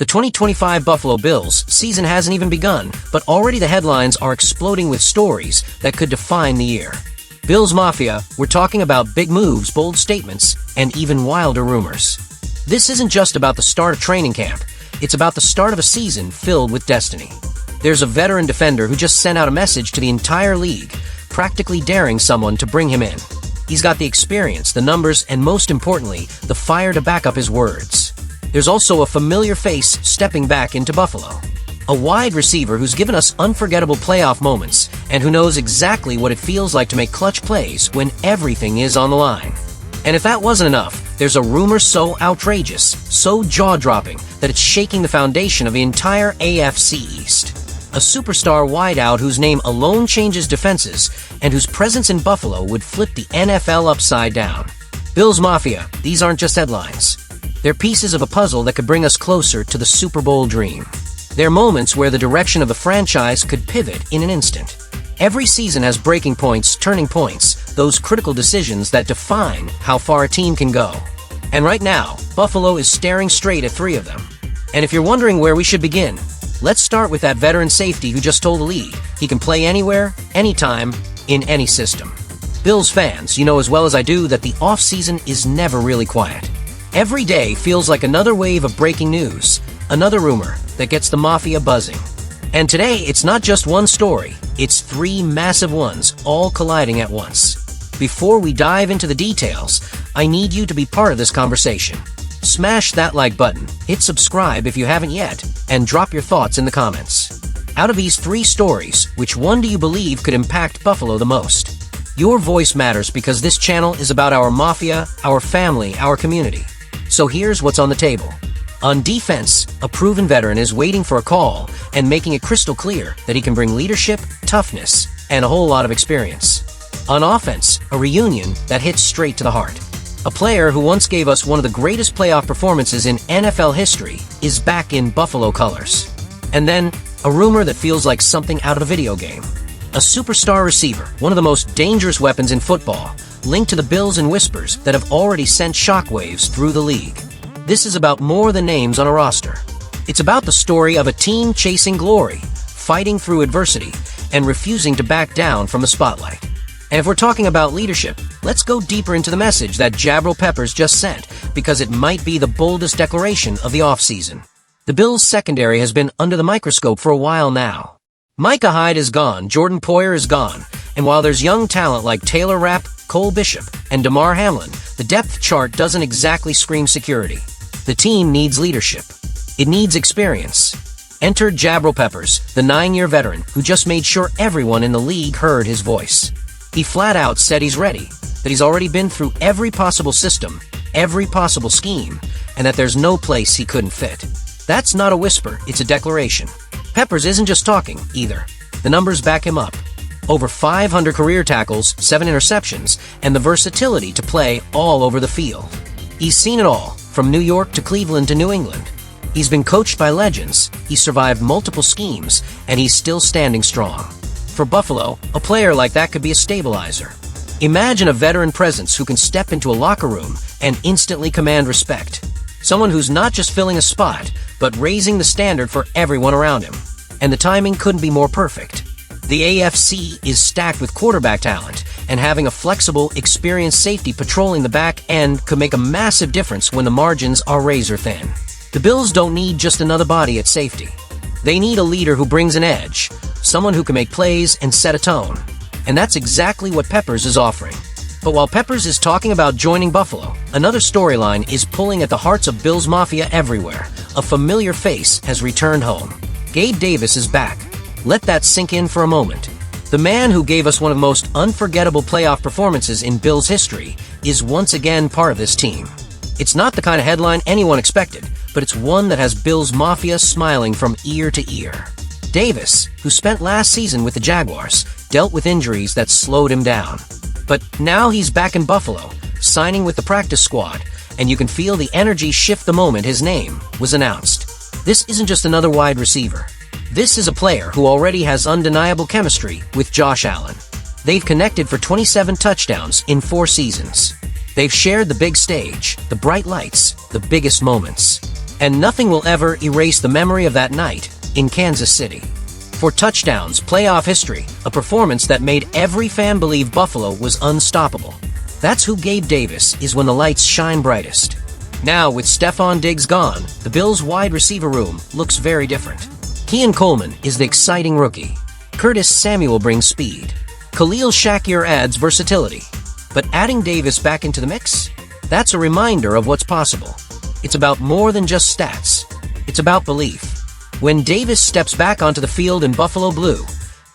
The 2025 Buffalo Bills season hasn't even begun, but already the headlines are exploding with stories that could define the year. Bills Mafia, we're talking about big moves, bold statements, and even wilder rumors. This isn't just about the start of training camp. It's about the start of a season filled with destiny. There's a veteran defender who just sent out a message to the entire league, practically daring someone to bring him in. He's got the experience, the numbers, and most importantly, the fire to back up his words. There's also a familiar face stepping back into Buffalo. A wide receiver who's given us unforgettable playoff moments and who knows exactly what it feels like to make clutch plays when everything is on the line. And if that wasn't enough, there's a rumor so outrageous, so jaw-dropping, that it's shaking the foundation of the entire AFC East. A superstar wideout whose name alone changes defenses and whose presence in Buffalo would flip the NFL upside down. Bills Mafia, these aren't just headlines. They're pieces of a puzzle that could bring us closer to the Super Bowl dream. They're moments where the direction of the franchise could pivot in an instant. Every season has breaking points, turning points, those critical decisions that define how far a team can go. And right now, Buffalo is staring straight at 3 of them. And if you're wondering where we should begin, let's start with that veteran safety who just told the league he can play anywhere, anytime, in any system. Bills fans, you know as well as I do that the offseason is never really quiet. Every day feels like another wave of breaking news, another rumor that gets the Mafia buzzing. And today, it's not just one story, it's 3 massive ones, all colliding at once. Before we dive into the details, I need you to be part of this conversation. Smash that like button, hit subscribe if you haven't yet, and drop your thoughts in the comments. Out of these 3 stories, which one do you believe could impact Buffalo the most? Your voice matters because this channel is about our Mafia, our family, our community. So here's what's on the table. On defense, a proven veteran is waiting for a call and making it crystal clear that he can bring leadership, toughness, and a whole lot of experience. On offense, a reunion that hits straight to the heart. A player who once gave us one of the greatest playoff performances in NFL history is back in Buffalo colors. And then, a rumor that feels like something out of a video game. A superstar receiver, one of the most dangerous weapons in football, linked to the Bills and whispers that have already sent shockwaves through the league. This is about more than names on a roster. It's about the story of a team chasing glory, fighting through adversity, and refusing to back down from the spotlight. And if we're talking about leadership, let's go deeper into the message that Jabril Peppers just sent, because it might be the boldest declaration of the offseason. The Bills' secondary has been under the microscope for a while now. Micah Hyde is gone, Jordan Poyer is gone, and while there's young talent like Taylor Rapp, Cole Bishop, and Damar Hamlin, the depth chart doesn't exactly scream security. The team needs leadership. It needs experience. Enter Jabril Peppers, the 9-year veteran who just made sure everyone in the league heard his voice. He flat out said he's ready, that he's already been through every possible system, every possible scheme, and that there's no place he couldn't fit. That's not a whisper, it's a declaration. Peppers isn't just talking, either. The numbers back him up. Over 500 career tackles, 7 interceptions, and the versatility to play all over the field. He's seen it all, from New York to Cleveland to New England. He's been coached by legends, he's survived multiple schemes, and he's still standing strong. For Buffalo, a player like that could be a stabilizer. Imagine a veteran presence who can step into a locker room and instantly command respect. Someone who's not just filling a spot, but raising the standard for everyone around him. And the timing couldn't be more perfect. The AFC is stacked with quarterback talent, and having a flexible, experienced safety patrolling the back end could make a massive difference when the margins are razor thin. The Bills don't need just another body at safety. They need a leader who brings an edge, someone who can make plays and set a tone. And that's exactly what Peppers is offering. But while Peppers is talking about joining Buffalo, another storyline is pulling at the hearts of Bills Mafia everywhere. A familiar face has returned home. Gabe Davis is back. Let that sink in for a moment. The man who gave us one of the most unforgettable playoff performances in Bills history is once again part of this team. It's not the kind of headline anyone expected, but it's one that has Bills Mafia smiling from ear to ear. Davis, who spent last season with the Jaguars, dealt with injuries that slowed him down. But now he's back in Buffalo, signing with the practice squad, and you can feel the energy shift the moment his name was announced. This isn't just another wide receiver. This is a player who already has undeniable chemistry with Josh Allen. They've connected for 27 touchdowns in 4 seasons. They've shared the big stage, the bright lights, the biggest moments. And nothing will ever erase the memory of that night in Kansas City. For touchdowns, playoff history, a performance that made every fan believe Buffalo was unstoppable. That's who Gabe Davis is when the lights shine brightest. Now, with Stephon Diggs gone, the Bills' wide receiver room looks very different. Coleman is the exciting rookie. Curtis Samuel brings speed. Khalil Shakir adds versatility. But adding Davis back into the mix? That's a reminder of what's possible. It's about more than just stats. It's about belief. When Davis steps back onto the field in Buffalo blue,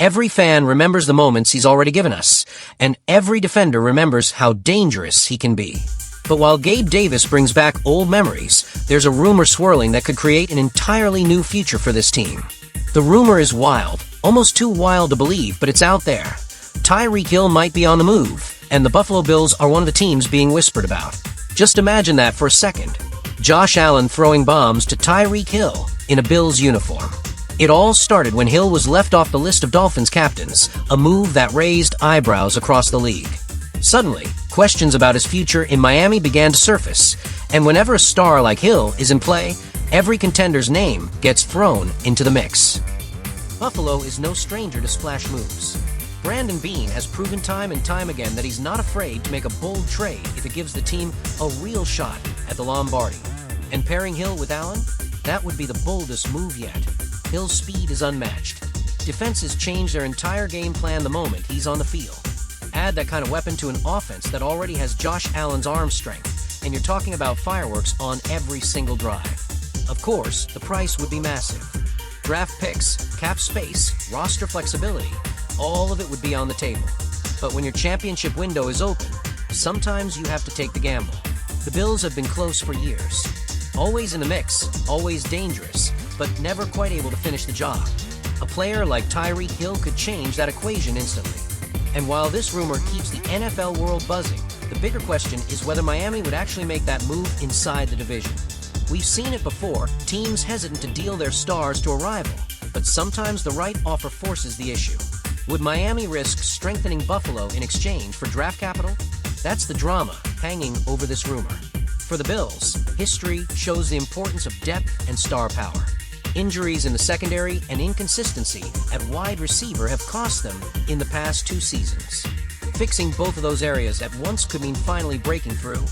every fan remembers the moments he's already given us, and every defender remembers how dangerous he can be. But while Gabe Davis brings back old memories, there's a rumor swirling that could create an entirely new future for this team. The rumor is wild, almost too wild to believe, but it's out there. Tyreek Hill might be on the move, and the Buffalo Bills are one of the teams being whispered about. Just imagine that for a second. Josh Allen throwing bombs to Tyreek Hill in a Bills uniform. It all started when Hill was left off the list of Dolphins captains, a move that raised eyebrows across the league. Suddenly, questions about his future in Miami began to surface, and whenever a star like Hill is in play, every contender's name gets thrown into the mix. Buffalo is no stranger to splash moves. Beane has proven time and time again that he's not afraid to make a bold trade if it gives the team a real shot at the Lombardi. And pairing Hill with Allen? That would be the boldest move yet. Hill's speed is unmatched. Defenses change their entire game plan the moment he's on the field. Add that kind of weapon to an offense that already has Josh Allen's arm strength, and you're talking about fireworks on every single drive. Of course, the price would be massive. Draft picks, cap space, roster flexibility, all of it would be on the table. But when your championship window is open, sometimes you have to take the gamble. The Bills have been close for years. Always in the mix, always dangerous, but never quite able to finish the job. A player like Tyreek Hill could change that equation instantly. And while this rumor keeps the NFL world buzzing, the bigger question is whether Miami would actually make that move inside the division. We've seen it before, teams hesitant to deal their stars to a rival, but sometimes the right offer forces the issue. Would Miami risk strengthening Buffalo in exchange for draft capital? That's the drama hanging over this rumor. For the Bills, history shows the importance of depth and star power. Injuries in the secondary and inconsistency at wide receiver have cost them in the past 2 seasons. Fixing both of those areas at once could mean finally breaking through.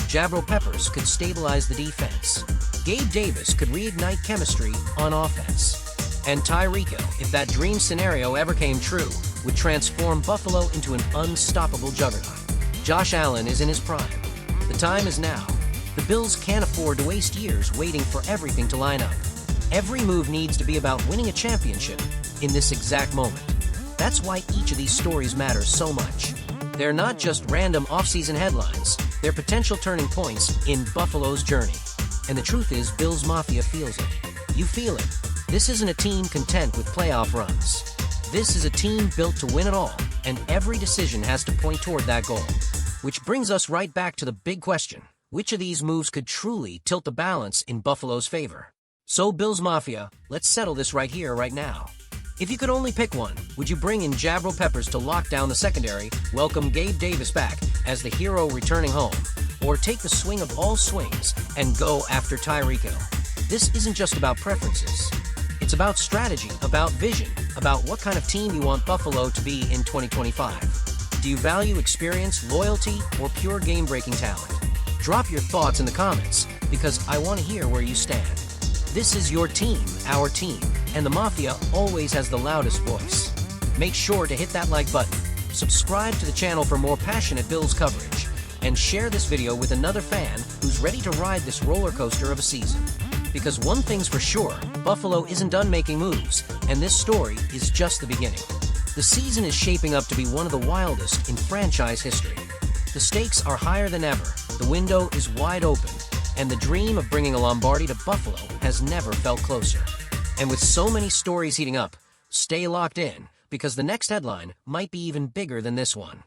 Jabril Peppers could stabilize the defense. Gabe Davis could reignite chemistry on offense. And Tyreek Hill, if that dream scenario ever came true, would transform Buffalo into an unstoppable juggernaut. Josh Allen is in his prime. The time is now. The Bills can't afford to waste years waiting for everything to line up. Every move needs to be about winning a championship in this exact moment. That's why each of these stories matters so much. They're not just random offseason headlines. They're potential turning points in Buffalo's journey. And the truth is, Bills Mafia feels it. You feel it. This isn't a team content with playoff runs. This is a team built to win it all, and every decision has to point toward that goal. Which brings us right back to the big question. Which of these moves could truly tilt the balance in Buffalo's favor? So, Bills Mafia, let's settle this right here, right now. If you could only pick one, would you bring in Jabril Peppers to lock down the secondary, welcome Gabe Davis back as the hero returning home, or take the swing of all swings and go after Tyreek Hill? This isn't just about preferences. It's about strategy, about vision, about what kind of team you want Buffalo to be in 2025. Do you value experience, loyalty, or pure game-breaking talent? Drop your thoughts in the comments, because I want to hear where you stand. This is your team, our team, and the Mafia always has the loudest voice. Make sure to hit that like button, subscribe to the channel for more passionate Bills coverage, and share this video with another fan who's ready to ride this roller coaster of a season. Because one thing's for sure, Buffalo isn't done making moves, and this story is just the beginning. The season is shaping up to be one of the wildest in franchise history. The stakes are higher than ever, the window is wide open, and the dream of bringing a Lombardi to Buffalo has never felt closer. And with so many stories heating up, stay locked in, because the next headline might be even bigger than this one.